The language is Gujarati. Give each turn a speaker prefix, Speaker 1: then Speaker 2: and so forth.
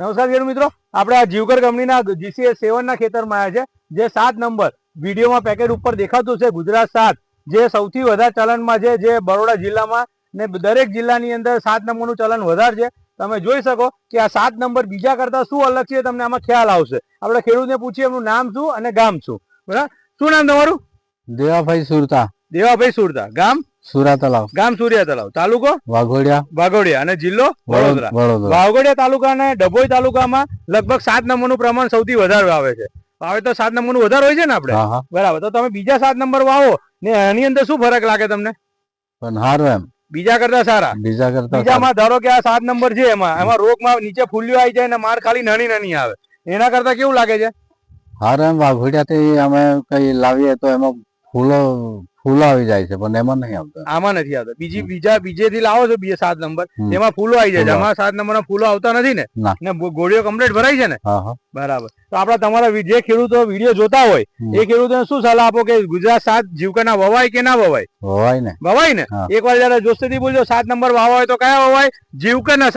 Speaker 1: નમસ્કાર ખેડૂત મિત્રો, આપણે આ જીવકર કંપનીના GCS 7 ના ખેતરમાં આવ્યા છે, જે 7 નંબર વિડીયોમાં પેકેટ ઉપર દેખાતું છે. ગુજરાત 7 જે સૌથી વધારે ચલણમાં છે, જે બરોડા જિલ્લામાં ને દરેક જિલ્લાની અંદર 7 નંબરનું ચલણ વધારે છે. તમે જોઈ શકો કે આ 7 નંબર બીજા કરતા શું અલગ છે, તમને આમાં ખ્યાલ આવશે. આપણે ખેડૂતને પૂછીએ એમનું નામ શું અને ગામ શું. બરાબર, શું નામ તમારું?
Speaker 2: દેવાભાઈ સુરતા.
Speaker 1: દેવાભાઈ સુરતા. ગામ?
Speaker 2: સુરા તલાવ.
Speaker 1: ગામ સૂર્યા તલાવ. તાલુકો? વાઘોડિયા. અને જિલ્લો વડોદરા. વાઘોડિયા તાલુકા અને ડભોઈ તાલુકામાં લગભગ 7 નંબરનું પ્રમાણ સૌથી વધારે આવે છે. હવે તો 7 નંબરનું વધારે હોય છે ને આપણે, બરાબર. તો તમે બીજા 7 નંબર વાવો ને એની અંદર શું ફરક લાગે તમને?
Speaker 2: પણ સારું એમ,
Speaker 1: બીજા કરતા સારા. બીજામાં ધારો કે આ 7 નંબર છે, એમાં રોગમાં નીચે ફૂલ્યો આવી જાય અને માર ખાલી નાની નાની આવે. એના કરતા કેવું લાગે છે?
Speaker 2: સારું એમ. વાઘોડિયાથી અમે કઈ લાવીએ તો એમાં ફૂલો આવી જાય છે, પણ એમાં નહીં આવતા.
Speaker 1: આમાં નથી આવતા. બીજેથી લાવો છો 7 નંબર, એમાં ફૂલો આવી જાય છે. આમાં 7 નંબરના ફૂલો આવતા નથી ને, ગોળીઓ કમ્પ્લીટ ભરાય છે ને, બરાબર. તો આપડા તમારા જે ખેડૂતો વિડીયો જોતા હોય એ ખેડૂતોને શું સલાહ આપો કે ગુજરાત 7 જીવકરના વવાય કે ના વવાય?
Speaker 2: વવાય ને.
Speaker 1: વવાય ને. એકવાર જયારે જોસ્તીથી બોલજો 7 નંબર વાવા હોય તો કયા વવાય? જીવકરના.